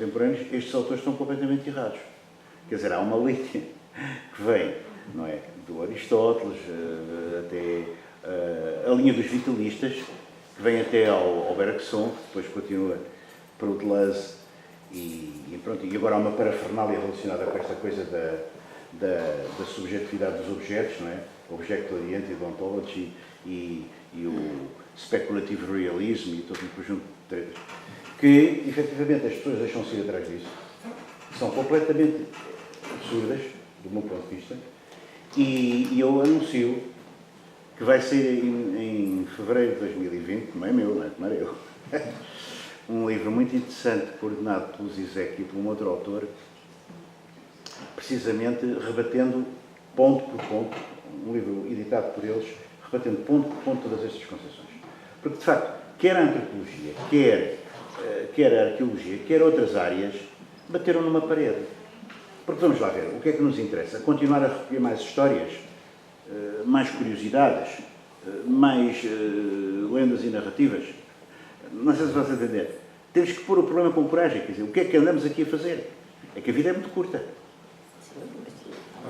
contemporâneos, estes autores estão completamente errados. Quer dizer, há uma linha que vem, não é, do Aristóteles até a linha dos vitalistas, que vem até ao Bergson, que depois continua para o Deleuze, e pronto. E agora há uma parafernália relacionada com esta coisa da subjetividade dos objetos, não é? Object-oriented ontology e o speculative realism e todo um conjunto de tretas, que, efetivamente, as pessoas deixam-se ir atrás disso. São completamente absurdas, do meu ponto de vista, e eu anuncio que vai ser em fevereiro de 2020, não é meu, não era eu, um livro muito interessante, coordenado pelo Zizek e por um outro autor, precisamente rebatendo ponto por ponto, um livro editado por eles, rebatendo ponto por ponto todas estas concepções. Porque, de facto, quer a antropologia, quer a arqueologia, quer outras áreas, bateram numa parede. Porque vamos lá ver, o que é que nos interessa? Continuar a recolher mais histórias, mais curiosidades, mais lendas e narrativas? Não sei se vais entender. Temos que pôr o problema com coragem, quer dizer, o que é que andamos aqui a fazer? É que a vida é muito curta.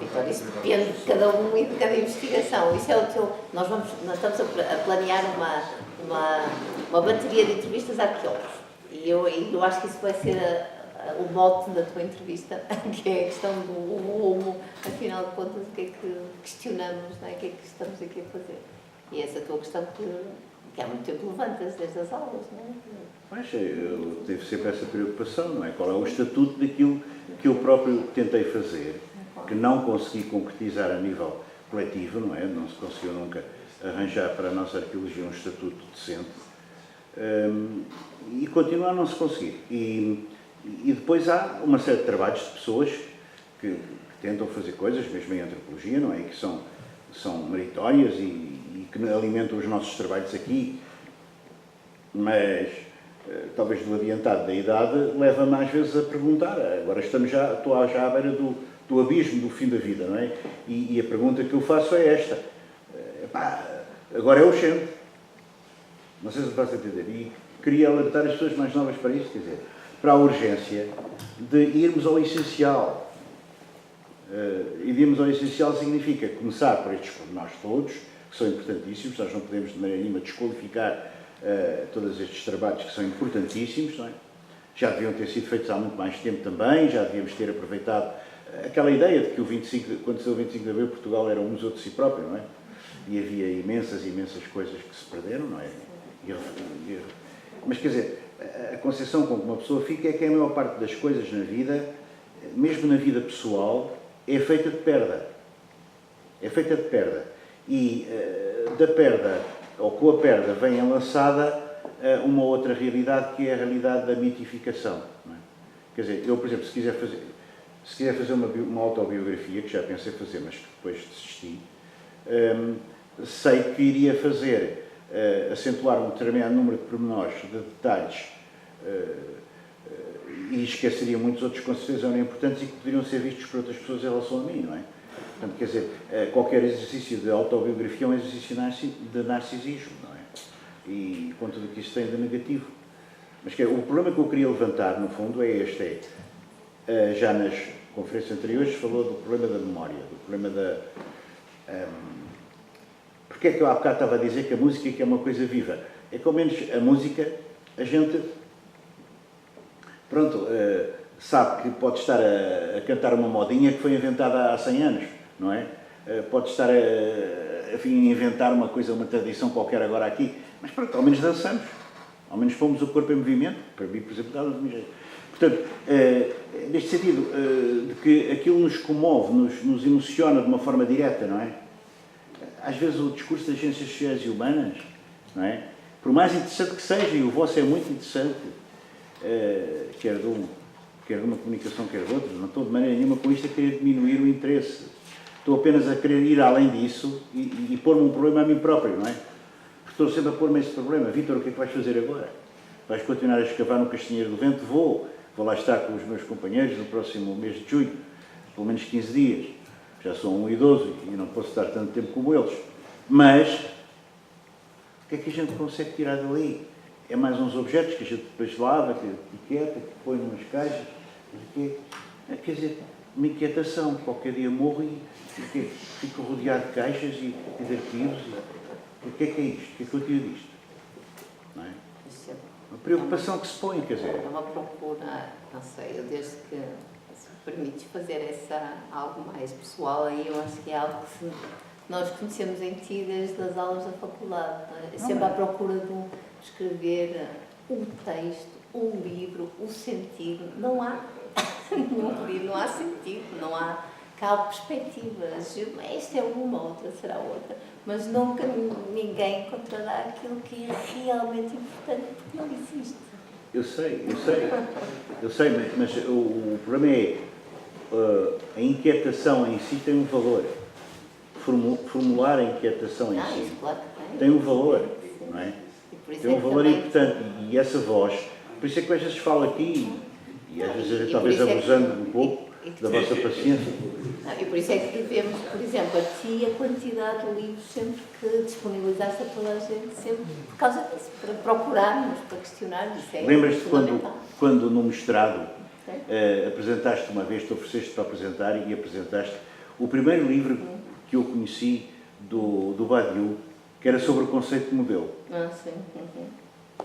Vitor, isso depende de cada um e de cada investigação. Isso é o teu. Nós estamos a planear uma bateria de entrevistas a arqueólogos. E eu acho que isso vai ser o mote da tua entrevista, que é a questão do rumo, afinal de contas, o que é que questionamos, não é? O que é que estamos aqui a fazer. E essa é a tua questão que há muito tempo levantas desde as aulas, não é? Pois, eu tive sempre essa preocupação, não é? Qual é o estatuto daquilo que eu próprio tentei fazer, que não consegui concretizar a nível coletivo, não é? Não se conseguiu nunca arranjar para a nossa arqueologia um estatuto decente, e continua a não se conseguir. E depois há uma série de trabalhos de pessoas que tentam fazer coisas, mesmo em antropologia, não é? E que são meritórias e que alimentam os nossos trabalhos aqui, mas talvez do adiantado da idade leva-me às vezes a perguntar. Agora estou já à beira do abismo do fim da vida, não é? E a pergunta que eu faço é esta. Agora é urgente. Não sei se vais entender. E queria alertar as pessoas mais novas para isso, quer dizer, para a urgência de irmos ao essencial. E de irmos ao essencial significa começar por estes pormenores todos, que são importantíssimos. Nós não podemos de maneira nenhuma desqualificar todos estes trabalhos que são importantíssimos, não é? Já deviam ter sido feitos há muito mais tempo também, já devíamos ter aproveitado aquela ideia de que quando saiu o 25 de Abril, Portugal era um museu de si próprio, não é? E havia imensas coisas que se perderam, não é? Mas, quer dizer, a concepção com que uma pessoa fica é que a maior parte das coisas na vida, mesmo na vida pessoal, é feita de perda. É feita de perda. E da perda, ou com a perda, vem enlaçada uma outra realidade, que é a realidade da mitificação. Não é? Quer dizer, eu, por exemplo, se quiser fazer uma autobiografia, que já pensei fazer, mas que depois desisti, sei que iria fazer, acentuar um determinado número de pormenores, de detalhes, e esqueceria muitos outros que com certeza eram importantes e que poderiam ser vistos por outras pessoas em relação a mim, não é? Portanto, quer dizer, qualquer exercício de autobiografia é um exercício de narcisismo, não é? E com tudo o que isso tem de negativo. Mas o problema que eu queria levantar, no fundo, é este. Já nas conferências anteriores falou do problema da memória, do problema da... Porque é que eu há bocado estava a dizer que a música é uma coisa viva? É que ao menos a música, a gente, pronto, sabe que pode estar a cantar uma modinha que foi inventada há 100 anos, não é? Pode estar a inventar uma coisa, uma tradição qualquer agora aqui, mas pronto, ao menos dançamos, ao menos pomos o corpo em movimento, para mim, por exemplo, dá-nos um jeito. Portanto, neste sentido, de que aquilo nos comove, nos emociona de uma forma direta, não é? Às vezes o discurso das ciências sociais e humanas, não é? Por mais interessante que seja, e o vosso é muito interessante, quer de uma comunicação, quer de outra, não estou de maneira nenhuma com isto a querer diminuir o interesse. Estou apenas a querer ir além disso e pôr-me um problema a mim próprio, não é? Estou sempre a pôr-me esse problema. Vítor, o que é que vais fazer agora? Vais continuar a escavar no Castanheiro do Vento? Vou lá estar com os meus companheiros no próximo mês de junho, pelo menos 15 dias. Já sou um idoso e não posso estar tanto tempo como eles. Mas, o que é que a gente consegue tirar dali? é mais uns objetos que a gente depois lava, que etiqueta, que põe numas caixas. Quer dizer, uma inquietação. Qualquer dia morro e fico rodeado de caixas e de arquivos. O que é isto? O que é que eu tiro disto? Não é? Uma preocupação que se põe, quer dizer. É uma procura, não sei, eu desde que se me permites fazer algo mais pessoal, aí eu acho que é algo que nós conhecemos em ti desde as aulas da faculdade. É sempre à procura de escrever o texto, o livro, o sentido. Não há nenhum livro, não há sentido, não há cá perspectivas. Esta é uma, outra será outra. Mas nunca ninguém encontrará aquilo que é realmente importante, porque não existe. Eu sei, mas o problema é a inquietação em si tem um valor. Formular a inquietação em si Claro que tem um valor, não é? Tem um valor também, importante e essa voz, por isso é que às vezes falo aqui e às vezes talvez abusando um pouco da vossa paciência. E por isso é que devemos, por exemplo, a ti a quantidade de livros sempre que disponibilizaste a toda a gente, sempre por causa disso, para procurarmos, para questionarmos. Lembras-te quando no mestrado apresentaste uma vez, te ofereceste para apresentar e apresentaste o primeiro livro que eu conheci do Badiou, que era sobre o conceito de modelo. Sim.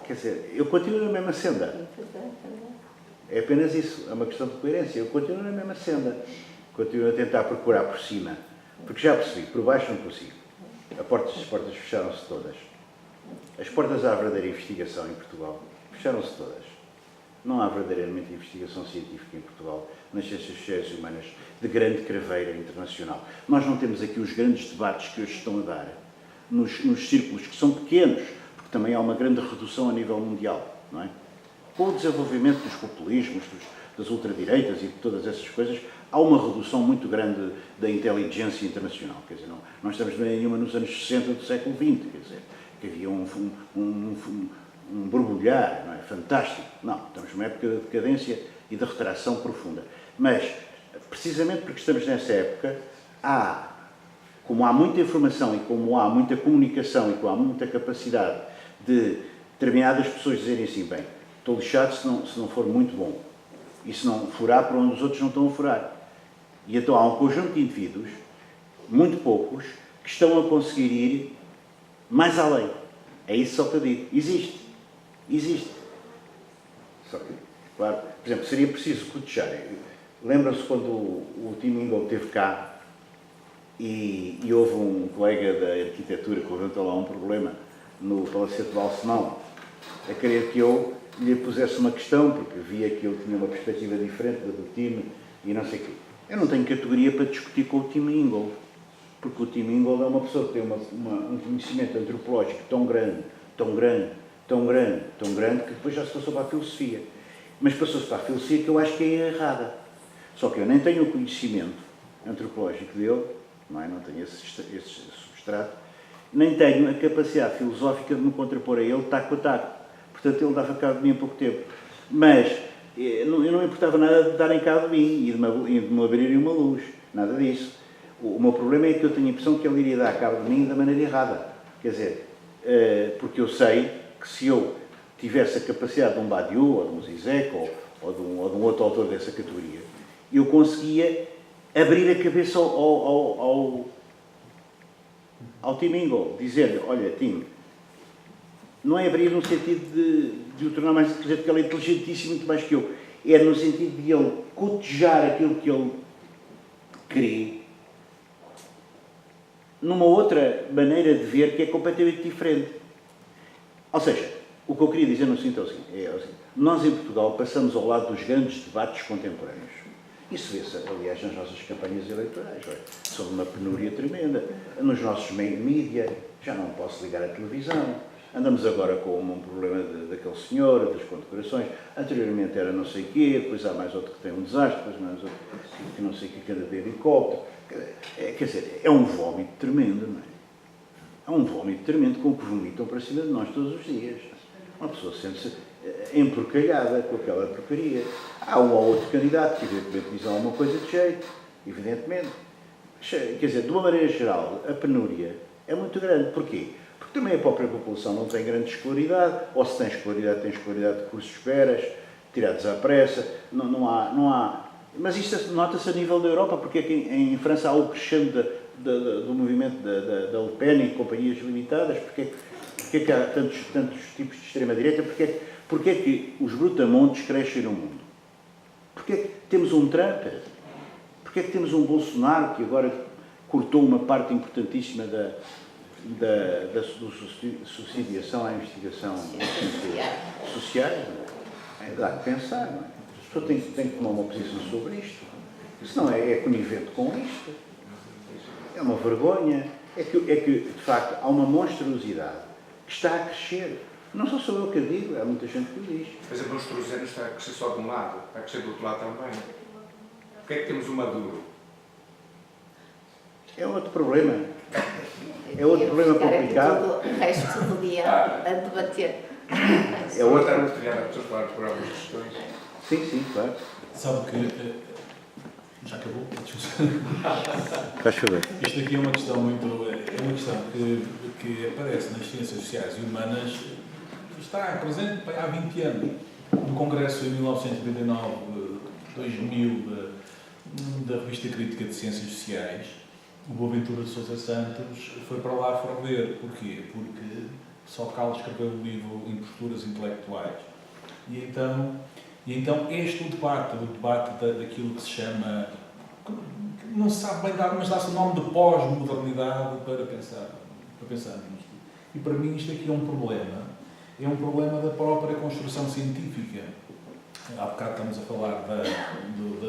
Quer dizer, eu continuo na mesma senda. É apenas isso, é uma questão de coerência. Eu continuo na mesma senda. Continuo a tentar procurar por cima. Porque já percebi, por baixo não consigo. As portas fecharam-se todas. As portas à verdadeira investigação em Portugal fecharam-se todas. Não há verdadeiramente investigação científica em Portugal, nas ciências sociais e humanas, de grande craveira internacional. Nós não temos aqui os grandes debates que hoje estão a dar, nos círculos que são pequenos, porque também há uma grande redução a nível mundial, não é? Com o desenvolvimento dos populismos, das ultradireitas e de todas essas coisas, há uma redução muito grande da inteligência internacional. Quer dizer, não estamos bem nenhuma nos anos 60 do século XX, quer dizer, que havia um borbulhar, não é? Fantástico. Não, estamos numa época de decadência e de retração profunda. Mas, precisamente porque estamos nessa época, como há muita informação e como há muita comunicação e como há muita capacidade de determinadas pessoas dizerem assim, bem, estou lixado se não for muito bom. E se não furar por onde os outros não estão a furar. E então há um conjunto de indivíduos, muito poucos, que estão a conseguir ir mais além. É isso só que eu digo. Existe. Só que, claro, por exemplo, seria preciso cotejar. Lembram-se quando o Tim Ingold esteve cá e houve um colega da arquitetura que levantou lá um problema no Palacete de Balsemão, a querer que eu lhe pusesse uma questão, porque via que ele tinha uma perspectiva diferente da do Tim e não sei o quê. Eu não tenho categoria para discutir com o Tim Ingold, porque o Tim Ingold é uma pessoa que tem um conhecimento antropológico tão grande, que depois já se passou para a filosofia. Mas passou-se para a filosofia que eu acho que é errada. Só que eu nem tenho o conhecimento antropológico dele, não tenho esse substrato, nem tenho a capacidade filosófica de me contrapor a ele taco a taco. Portanto, ele dava cabo de mim há pouco tempo. Mas eu não me importava nada de darem cabo de mim e de me abrirem uma luz. Nada disso. O meu problema é que eu tenho a impressão que ele iria dar cabo de mim da maneira errada. Quer dizer, porque eu sei que se eu tivesse a capacidade de um Badiou, ou de um Zizek, ou de um outro autor dessa categoria, eu conseguia abrir a cabeça ao Tim Ingold, dizer-lhe, olha, Tim, não é abrir no sentido de o tornar mais inteligente, porque ele é inteligentíssimo, muito mais que eu. É no sentido de ele cotejar aquilo que ele crê numa outra maneira de ver que é completamente diferente. Ou seja, o que eu queria dizer no seguinte é o seguinte, nós em Portugal passamos ao lado dos grandes debates contemporâneos. Isso vê-se, aliás, nas nossas campanhas eleitorais. Sobre uma penúria tremenda. Nos nossos mídia, já não posso ligar a televisão. Andamos agora com um problema daquele senhor, das condecorações. Anteriormente era não sei o quê, depois há mais outro que tem um desastre, depois mais outro que não sei o quê, que anda de helicóptero. Quer dizer, é um vómito tremendo, não é? É um vómito tremendo com o que vomitam para cima de nós todos os dias. Uma pessoa sente-se emporcalhada com aquela porcaria. Há um ou outro candidato que evidentemente diz alguma coisa de jeito, evidentemente. Quer dizer, de uma maneira geral, a penúria é muito grande. Porquê? Porque porque também a própria população não tem grande escolaridade, ou se tem escolaridade de cursos de esperas, tirados à pressa, não há. Mas isto nota-se a nível da Europa, porque é que em França há o crescendo do movimento da Le Pen e companhias limitadas, porque é que há tantos tipos de extrema-direita, porque é que os brutamontes crescem no mundo? Porque é que temos um Trump? Porque é que temos um Bolsonaro que agora cortou uma parte importantíssima da subsidiação à investigação sociais? Dá de pensar, não é? A pessoa tem que tomar uma posição sobre isto. Senão é conivente com isto. É uma vergonha. É que, de facto, há uma monstruosidade que está a crescer. Não só sou eu que a digo, há muita gente que o diz. Mas a monstruosidade não está a crescer só de um lado, está a crescer do outro lado também. Porquê é que temos o Maduro? É outro problema. É outro problema complicado. O resto do dia a debater. É outro. Estar a detalhar as pessoas falar por algumas questões. Sim, claro. Sabe que. Já acabou? Faz favor. Isto aqui é uma questão muito. É uma questão que aparece nas ciências sociais e humanas, está presente há 20 anos. No Congresso em 1989, 2000, da Revista Crítica de Ciências Sociais, o Boaventura de Sousa Santos foi para lá ferver. Porquê? Porque só Carlos escreveu um livro Imposturas Intelectuais. E então este o debate daquilo que se chama, não se sabe bem dar, mas dá-se o nome de pós-modernidade para pensar nisto. E para mim isto aqui é um problema da própria construção científica. Há bocado estamos a falar da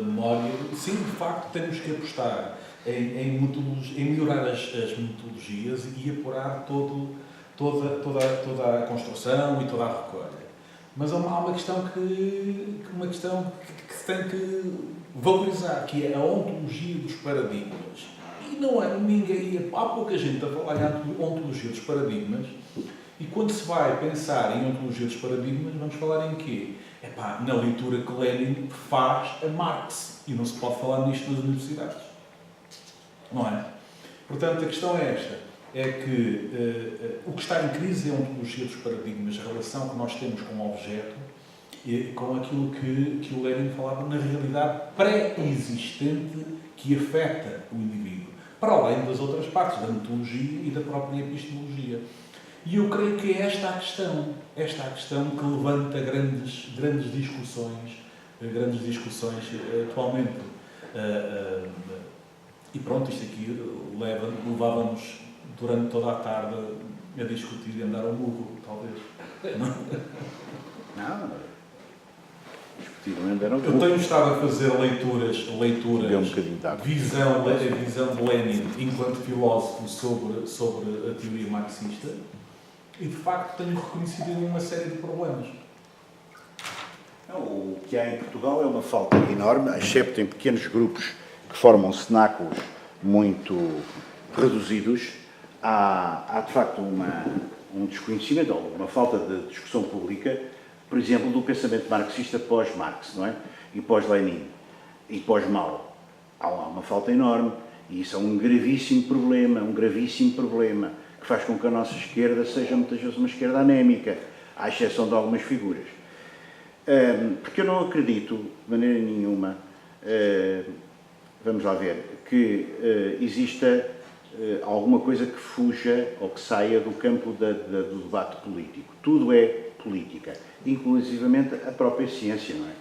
memória. Sim, de facto temos que apostar em melhorar as metodologias e apurar toda a construção e toda a recolha. Mas há uma questão que se tem que valorizar, que é a ontologia dos paradigmas. E não é ninguém, há pouca gente a falar em ontologia dos paradigmas, e quando se vai pensar em ontologia dos paradigmas, vamos falar em quê? Na leitura que Lenin faz a Marx, e não se pode falar nisto nas universidades. Não é? Portanto, a questão é esta. É que o que está em crise é a ontologia dos paradigmas, a relação que nós temos com o objeto e com aquilo que o Lenin falava na realidade pré-existente que afeta o indivíduo, para além das outras partes, da metodologia e da própria epistemologia. E eu creio que é esta a questão que levanta grandes discussões atualmente. E pronto, isto aqui levava-nos durante toda a tarde a discutir e a andar ao murro, talvez. Não. Discutir, não andar ao murro. Eu tenho estado a fazer leituras, Beber um bocadinho de água. a visão de Lenin enquanto filósofo sobre a teoria marxista, e de facto tenho reconhecido uma série de problemas. O que há em Portugal é uma falta enorme, excepto em pequenos grupos que formam cenáculos muito reduzidos. Há de facto um desconhecimento ou uma falta de discussão pública, por exemplo, do pensamento marxista pós-Marx, não é? E pós-Lenin, e pós-Mao. Há uma falta enorme, e isso é um gravíssimo problema, que faz com que a nossa esquerda seja muitas vezes uma esquerda anémica, à exceção de algumas figuras. Porque eu não acredito, de maneira nenhuma, vamos lá ver, que exista alguma coisa que fuja ou que saia do campo do debate político. Tudo é política, inclusivamente a própria ciência, não é?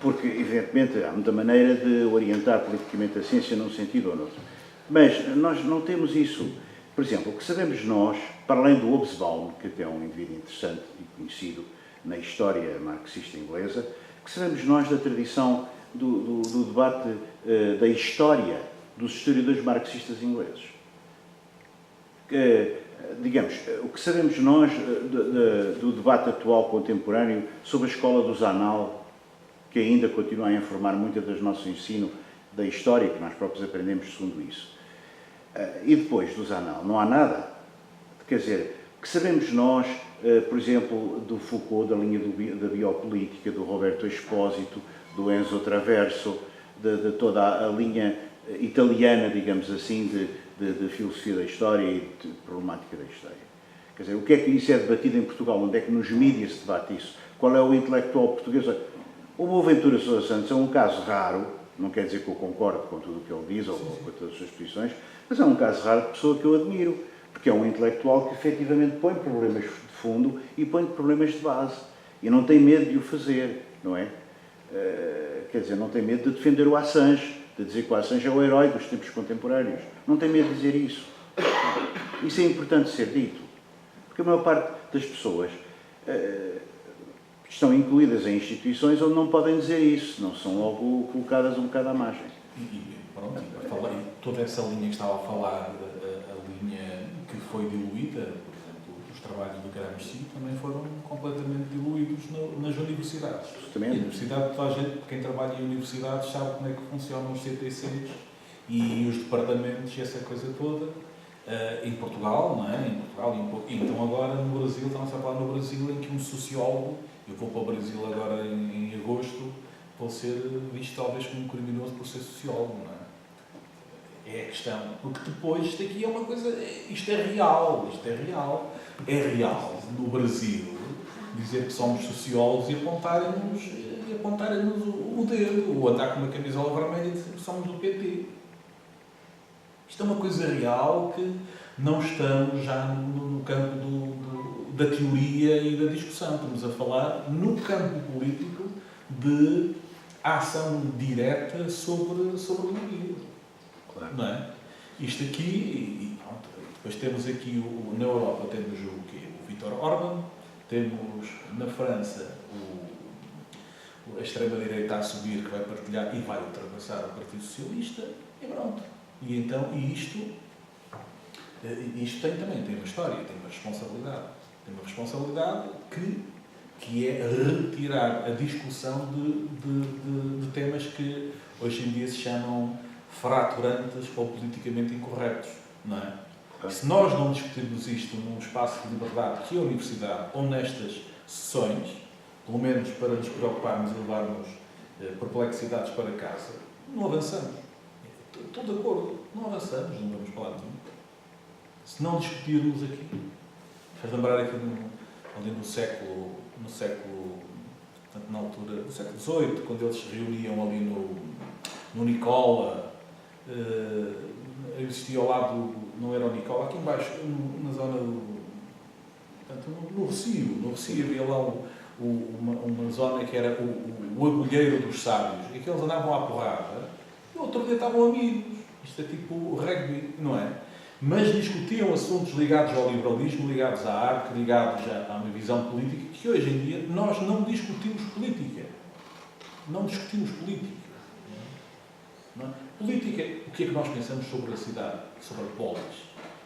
Porque, evidentemente, há muita maneira de orientar politicamente a ciência num sentido ou noutro. Mas nós não temos isso. Por exemplo, o que sabemos nós, para além do Hobsbawm, que até é um indivíduo interessante e conhecido na história marxista inglesa, o que sabemos nós da tradição do debate da história dos historiadores marxistas ingleses. Digamos, o que sabemos nós do debate atual contemporâneo sobre a escola do Zanal, que ainda continua a informar muito do nosso ensino da história, que nós próprios aprendemos segundo isso. E depois do Zanal, não há nada. Quer dizer, o que sabemos nós, por exemplo, do Foucault, da linha da biopolítica, do Roberto Expósito, do Enzo Traverso, de toda a linha italiana, digamos assim, de filosofia da história e de problemática da história. Quer dizer, o que é que isso é debatido em Portugal? Onde é que nos mídias se debate isso? Qual é o intelectual português? O Boaventura Sousa Santos é um caso raro, não quer dizer que eu concordo com tudo o que ele diz ou com todas as suas posições, mas é um caso raro de pessoa que eu admiro, porque é um intelectual que efetivamente põe problemas de fundo e põe problemas de base. E não tem medo de o fazer, não é? Quer dizer, não tem medo de defender o Assange, de dizer que o Assange é o herói dos tempos contemporâneos. Não tem medo de dizer isso. Isso é importante ser dito. Porque a maior parte das pessoas estão incluídas em instituições onde não podem dizer isso, não são logo colocadas um bocado à margem. E pronto, toda essa linha que estava a falar, a linha que foi diluída, por exemplo, os trabalhos do Gramsci também foram completamente diluídos nas universidades. Justamente. E a universidade, toda a gente, quem trabalha em universidades sabe como é que funcionam os CTCs e os departamentos e essa coisa toda. Em Portugal, não é? Em Portugal, e então agora no Brasil, estamos a falar no Brasil, em que um sociólogo, eu vou para o Brasil agora em agosto, vou ser visto talvez como um criminoso por ser sociólogo, não é? É a questão, porque depois isto aqui é uma coisa, isto é real, é real no Brasil dizer que somos sociólogos e apontarem-nos o dedo, ou andar com uma camisola vermelha e dizer que somos do PT. Isto é uma coisa real que não estamos já no campo da teoria e da discussão. Estamos a falar no campo político de ação direta sobre o indivíduo. Claro. Não é? Isto aqui, e pronto, depois temos aqui, na Europa temos o Viktor Orban, temos na França a extrema-direita a subir, que vai partilhar e vai ultrapassar o Partido Socialista, e pronto. E então, isto tem uma história, tem uma responsabilidade. Tem uma responsabilidade que é retirar a discussão de temas que hoje em dia se chamam fraturantes ou politicamente incorretos, não é? Se nós não discutirmos isto num espaço de liberdade que é a universidade, ou nestas sessões, pelo menos para nos preocuparmos e levarmos perplexidades para casa, não avançamos. Estou de acordo, não avançamos, não vamos falar de nenhum. Se não discutirmos aqui, faz lembrar aqui ali no século, portanto, na altura, no século XVIII, quando eles se reuniam ali no Nicola, existia ao lado, não era o Nicola, aqui embaixo, na zona portanto, no Recio havia lá uma zona que era o agulheiro dos sábios, e que eles andavam à porrada. No outro dia estavam amigos. Isto é tipo rugby, não é? Mas discutiam assuntos ligados ao liberalismo, ligados à arte, ligados a uma visão política, que hoje em dia nós não discutimos política. Não discutimos política. Não é? Política, o que é que nós pensamos sobre a cidade, sobre a polis?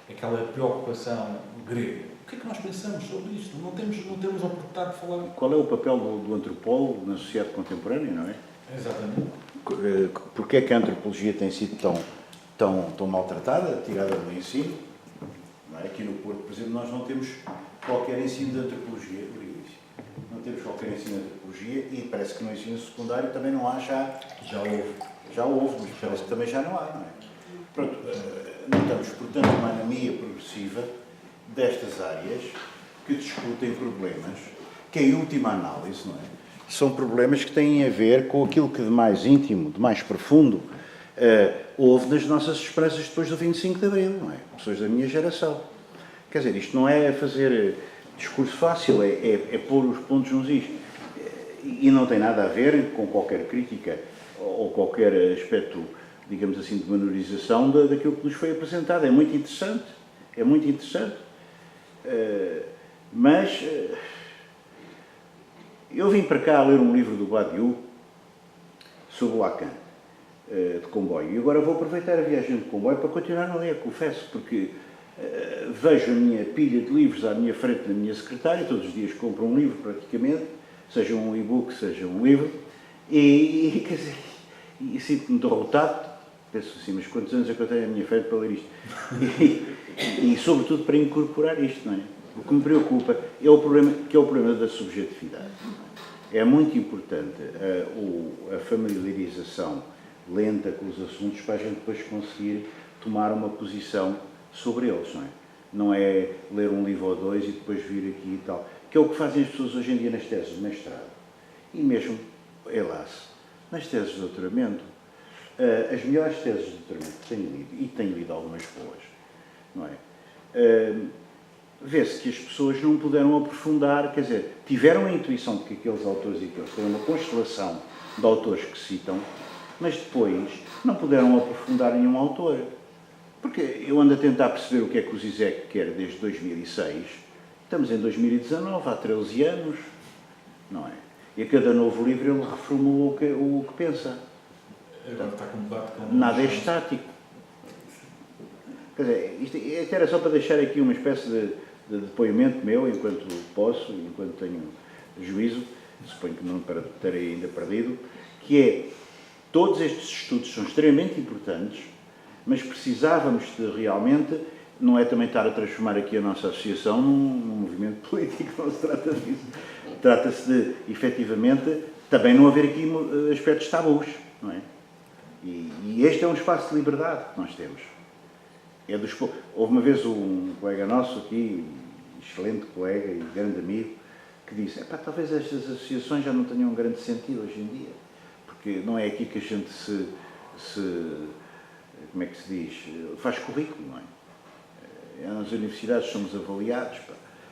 Aquela preocupação grega. O que é que nós pensamos sobre isto? Não temos a oportunidade de falar. Qual é o papel do antropólogo na sociedade contemporânea, não é? Exatamente. Porquê é que a antropologia tem sido tão maltratada, tirada do ensino? Não é? Aqui no Porto, por exemplo, nós não temos qualquer ensino de antropologia. Não temos qualquer ensino de antropologia e parece que no ensino secundário também não há já. Já houve, mas parece que também já não há, não é? Pronto, notamos, portanto, uma anemia progressiva destas áreas que discutem problemas que, em última análise, não é? São problemas que têm a ver com aquilo que de mais íntimo, de mais profundo, houve nas nossas esperanças depois do 25 de Abril, não é? Pessoas da minha geração. Quer dizer, isto não é fazer discurso fácil, é pôr os pontos nos is. E não tem nada a ver com qualquer crítica ou qualquer aspecto, digamos assim, de menorização daquilo que nos foi apresentado. É muito interessante, mas eu vim para cá ler um livro do Badiou sobre o Lacan, de comboio. E agora vou aproveitar a viagem de comboio para continuar a ler, confesso, porque vejo a minha pilha de livros à minha frente na minha secretária, todos os dias compro um livro praticamente, seja um e-book, seja um livro, e quer dizer, e sinto-me derrotado, penso assim, mas quantos anos é que eu tenho à minha frente para ler isto? E sobretudo para incorporar isto, não é? O que me preocupa é o problema da subjetividade. É muito importante a familiarização lenta com os assuntos para a gente depois conseguir tomar uma posição sobre eles, não é? Não é ler um livro ou dois e depois vir aqui e tal. Que é o que fazem as pessoas hoje em dia nas teses de mestrado. E mesmo, helas, nas teses de doutoramento, as melhores teses de doutoramento que tenho lido, e tenho lido algumas boas, não é? Vê-se que as pessoas não puderam aprofundar, quer dizer, tiveram a intuição de que aqueles autores e aqueles têm uma constelação de autores que citam, mas depois não puderam aprofundar nenhum autor. Porque eu ando a tentar perceber o que é que o Zizek quer desde 2006, estamos em 2019, há 13 anos, não é? E a cada novo livro ele reformula o que pensa. Agora está com debate com... Nada é estático. Quer dizer, isto era só para deixar aqui uma espécie de depoimento meu, enquanto posso, enquanto tenho juízo, suponho que não terei ainda perdido, que é, todos estes estudos são extremamente importantes, mas precisávamos de realmente, não é também estar a transformar aqui a nossa associação num movimento político, não se trata disso. Trata-se de, efetivamente, também não haver aqui aspectos tabus, não é? E este é um espaço de liberdade que nós temos. Houve uma vez um colega nosso aqui, excelente colega e grande amigo, que disse, talvez estas associações já não tenham um grande sentido hoje em dia, porque não é aqui que a gente como é que se diz, faz currículo, não é? Nas universidades somos avaliados,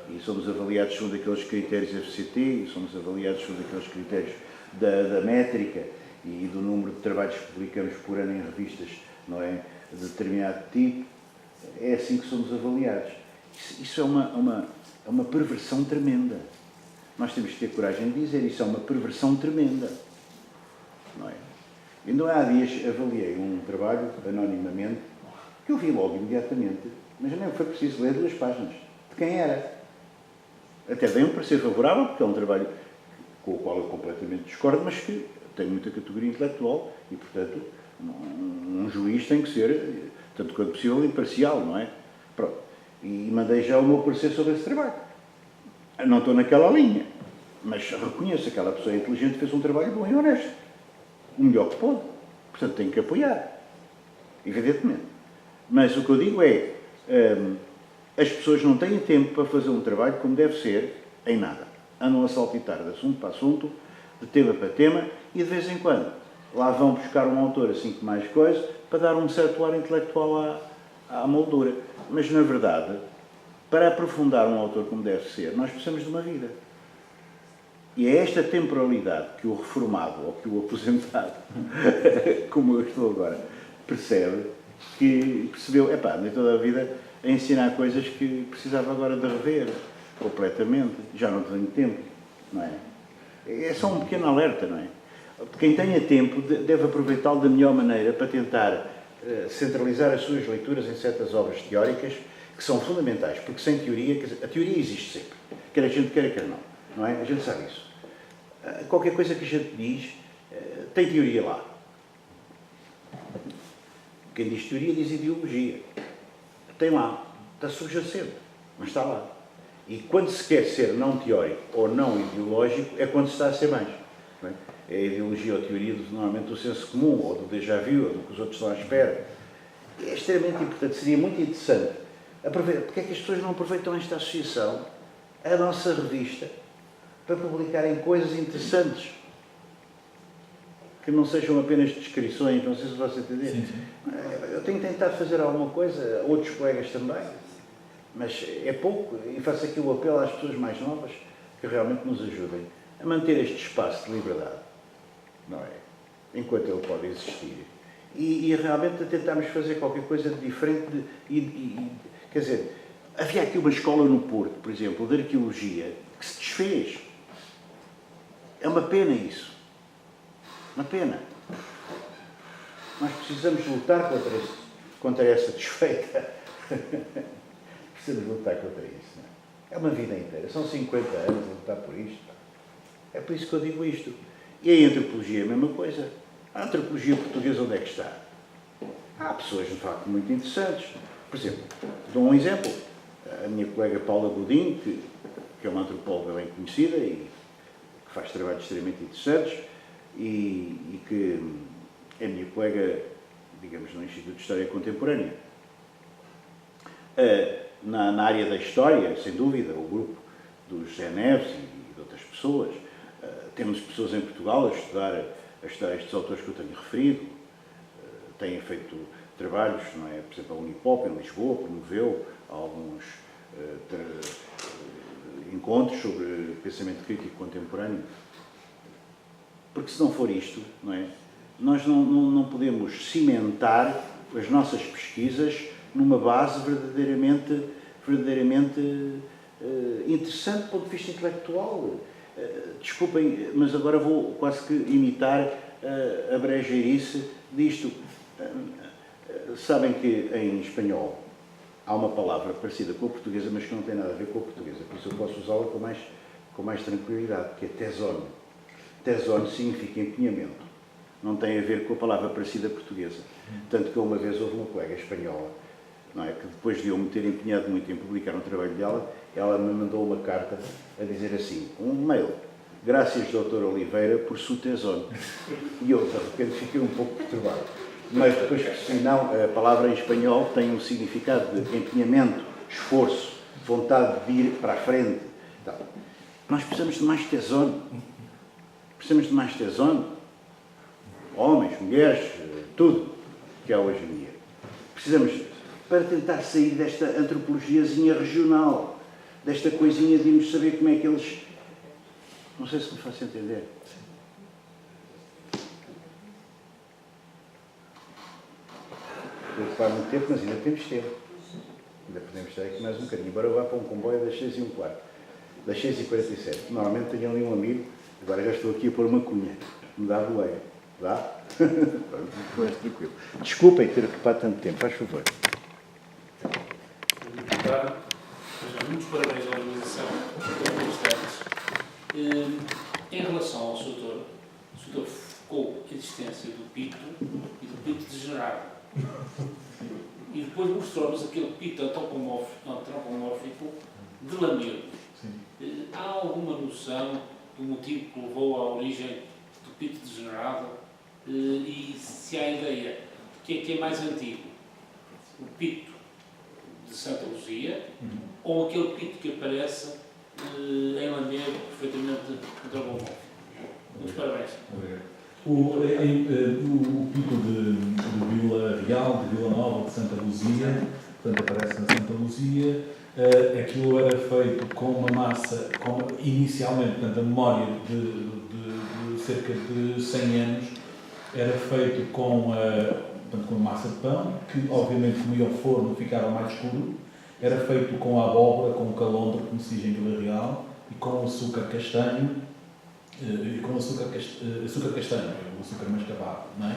e somos avaliados segundo aqueles critérios FCT, e somos avaliados segundo aqueles critérios da métrica e do número de trabalhos que publicamos por ano em revistas, não é? De determinado tipo. É assim que somos avaliados. Isso é uma perversão tremenda. Nós temos que ter coragem de dizer, isso é uma perversão tremenda. Não é? Ainda há dias avaliei um trabalho, anonimamente, que eu vi logo imediatamente, mas nem foi preciso ler 2 páginas. De quem era? Até dei um parecer favorável, porque é um trabalho com o qual eu completamente discordo, mas que tem muita categoria intelectual e, portanto, um juiz tem que ser, tanto quanto possível, imparcial, não é? Pronto. E mandei já o meu parecer sobre esse trabalho. Não estou naquela linha, mas reconheço que aquela pessoa inteligente fez um trabalho bom e honesto. O melhor que pôde. Portanto, tenho que apoiar. Evidentemente. Mas o que eu digo é, as pessoas não têm tempo para fazer um trabalho como deve ser, em nada. Andam a saltitar de assunto para assunto, de tema para tema, e de vez em quando lá vão buscar um autor assim que mais coisa, para dar um certo ar intelectual à moldura. Mas, na verdade, para aprofundar um autor como deve ser, nós precisamos de uma vida. E é esta temporalidade que o reformado, ou que o aposentado, como eu estou agora, percebeu, andei toda a vida a ensinar coisas que precisava agora de rever, completamente. Já não tenho tempo, não é? É só um pequeno alerta, não é? Quem tenha tempo deve aproveitá-lo da melhor maneira para tentar centralizar as suas leituras em certas obras teóricas que são fundamentais, porque sem teoria, quer dizer, a teoria existe sempre, quer a gente queira, quer não é? A gente sabe isso. Qualquer coisa que a gente diz, tem teoria lá. Quem diz teoria diz ideologia. Tem lá, está subjacente, mas está lá. E quando se quer ser não teórico ou não ideológico, é quando se está a ser mais. Não é? É a ideologia ou a teoria, normalmente, do senso comum, ou do déjà vu, ou do que os outros estão à espera. É extremamente importante, seria muito interessante. Porque é que as pessoas não aproveitam esta associação, a nossa revista, para publicarem coisas interessantes, que não sejam apenas descrições, não sei se você entender. Sim, sim. Eu tenho tentado fazer alguma coisa, outros colegas também, mas é pouco, e faço aqui o apelo às pessoas mais novas que realmente nos ajudem a manter este espaço de liberdade, não é? Enquanto ele pode existir. E realmente a tentarmos fazer qualquer coisa de diferente. Quer dizer, havia aqui uma escola no Porto, por exemplo, de arqueologia, que se desfez. É uma pena isso. Uma pena. Nós precisamos lutar contra essa desfeita. Precisamos lutar contra isso. Não é? É uma vida inteira. São 50 anos a lutar por isto. É por isso que eu digo isto. E a antropologia é a mesma coisa. A antropologia portuguesa onde é que está? Há pessoas, de facto, muito interessantes. Por exemplo, dou um exemplo. A minha colega Paula Godinho, que é uma antropóloga bem conhecida e que faz trabalhos extremamente interessantes e que é minha colega, digamos, no Instituto de História Contemporânea. na área da história, sem dúvida, o grupo dos José Neves e de outras pessoas. Temos pessoas em Portugal a estudar estes autores que eu tenho referido, têm feito trabalhos, não é? Por exemplo, a Unipop, em Lisboa, promoveu alguns encontros sobre pensamento crítico contemporâneo. Porque se não for isto, não é? Nós não podemos cimentar as nossas pesquisas numa base verdadeiramente interessante do ponto de vista intelectual. Desculpem, mas agora vou quase que imitar a brejeirice disto. Sabem que em espanhol há uma palavra parecida com a portuguesa, mas que não tem nada a ver com a portuguesa, por isso eu posso usá-la com mais tranquilidade, que é tesón. Tesón significa empenhamento. Não tem a ver com a palavra parecida portuguesa. Tanto que uma vez houve uma colega espanhola, não é, que depois de eu me ter empenhado muito em publicar um trabalho dela, ela me mandou uma carta a dizer assim, um mail: graças, Dr. Oliveira, por sua tesón. E eu, de repente, fiquei um pouco perturbado. Mas depois percebi, não, a palavra em espanhol tem um significado de empenhamento, esforço, vontade de ir para a frente. Então, nós precisamos de mais tesón. Precisamos de mais tesón. Homens, mulheres, tudo que há hoje em dia. Precisamos, para tentar sair desta antropologiazinha regional, desta coisinha de irmos saber como é que eles... Não sei se me faço entender. Vou ocupar muito tempo, mas ainda temos tempo. Ainda podemos estar aqui mais um bocadinho. Embora eu vá para um comboio das 6h15. Das 6h47. Normalmente tenho ali um amigo, agora já estou aqui a pôr uma cunha. Me dá boleia. Dá? Pronto, tranquilo. Desculpem ter ocupado tanto tempo, faz favor. Deputado, muitos parabéns à organização pelos instantes. Em relação ao Sr. o Sr. focou a existência do pito e do pito degenerado. E depois mostrou-nos aquele pito antropomórfico de Lamego. Há alguma noção do motivo que levou à origem do pito degenerado? E se há a ideia de que é mais antigo? O pito de Santa Luzia ou aquele pito que aparece em Lamego, perfeitamente antropomórfico? Muitos parabéns. O pito de Vila Real, de Vila Nova, de Santa Luzia, portanto aparece na Santa Luzia, aquilo era feito com uma massa, inicialmente, portanto a memória de cerca de 100 anos, era feito com massa de pão, que obviamente como ia ao forno ficava mais escuro, era feito com a abóbora, com o calondro, como se diz em Vila Real, e com açúcar castanho, açúcar castanho, o açúcar mascavado, não é?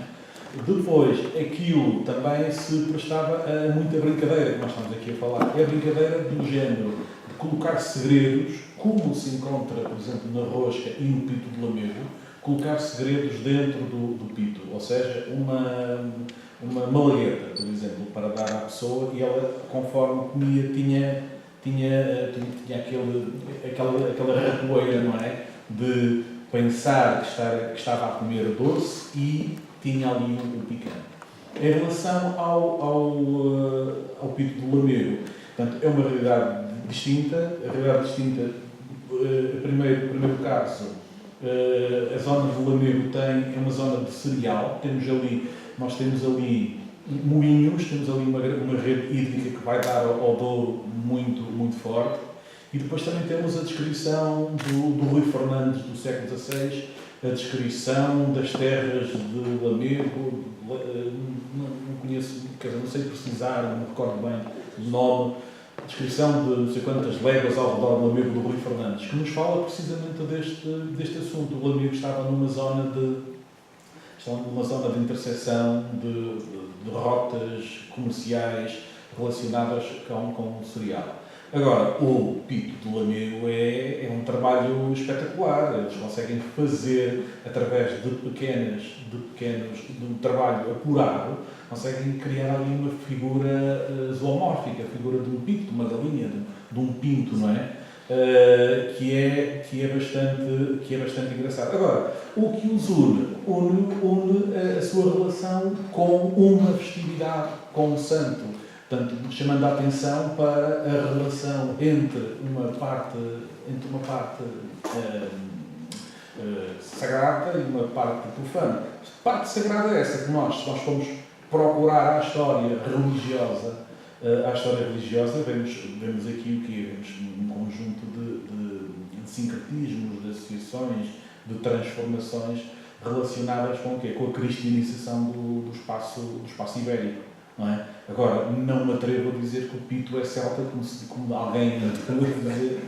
Depois, aquilo também se prestava a muita brincadeira, que nós estamos aqui a falar. É a brincadeira do género de colocar segredos, como se encontra, por exemplo, na rosca e no pito de Lamego, colocar segredos dentro do pito, ou seja, uma malagueta, por exemplo, para dar à pessoa, e ela, conforme comia, tinha aquela ratoeira, não é? De pensar que estava a comer doce e tinha ali um picante. Em relação ao pito do Lamego, portanto, é uma realidade distinta. A realidade distinta, primeiro caso, a zona do Lamego é uma zona de cereal. Nós temos ali moinhos, temos ali uma rede hídrica que vai dar ao Douro muito, muito forte. E depois também temos a descrição do Rui Fernandes do século XVI, a descrição das terras de Lamego, não conheço, quer dizer, não sei precisar, não me recordo bem do nome, a descrição de não sei quantas léguas ao redor do Lamego do Rui Fernandes, que nos fala precisamente deste assunto. O Lamego estava numa zona de interseção de rotas comerciais relacionadas com o cereal. Agora, o pito do Lamego é um trabalho espetacular. Eles conseguem fazer, através de um trabalho apurado, conseguem criar ali uma figura zoomórfica, a figura de um pito, de uma galinha, de um pinto, não é? Que é bastante engraçado. Agora, o que os une a sua relação com uma festividade, com um santo. Portanto, chamando a atenção para a relação entre uma parte sagrada e uma parte profana. Parte sagrada é essa que nós, se nós formos procurar a história religiosa, vemos aqui o quê? Vemos um conjunto de sincretismos, de associações, de transformações relacionadas com o quê? Com a cristianização do espaço ibérico. Não é? Agora, não me atrevo a dizer que o Pito é celta, como alguém andou a dizer,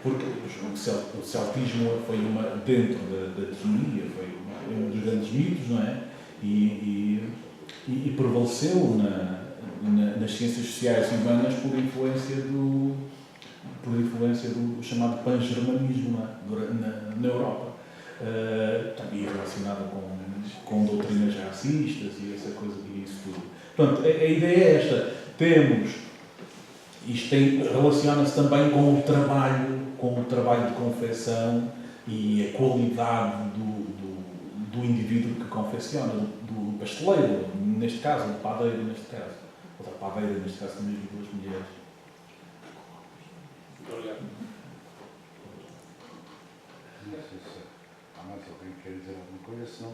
porque o celtismo foi dentro da teoria, foi um dos grandes mitos, não é? E prevaleceu nas ciências sociais e humanas por influência do chamado pan-germanismo na Europa. Também relacionada com doutrinas racistas e essa coisa e isso tudo. Portanto, a ideia é esta. Isto relaciona-se também com o trabalho de confecção e a qualidade do indivíduo que confecciona, do pasteleiro, neste caso, do padeiro, neste caso. Outra padeira, neste caso, também de duas mulheres. Muito obrigado. Não sei se há mais alguém que quer dizer alguma coisa, senão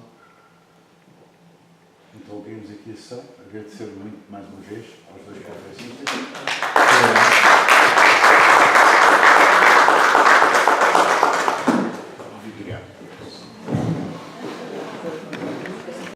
interrompemos aqui a sessão. Agradecer muito mais uma vez aos dois conferencistas.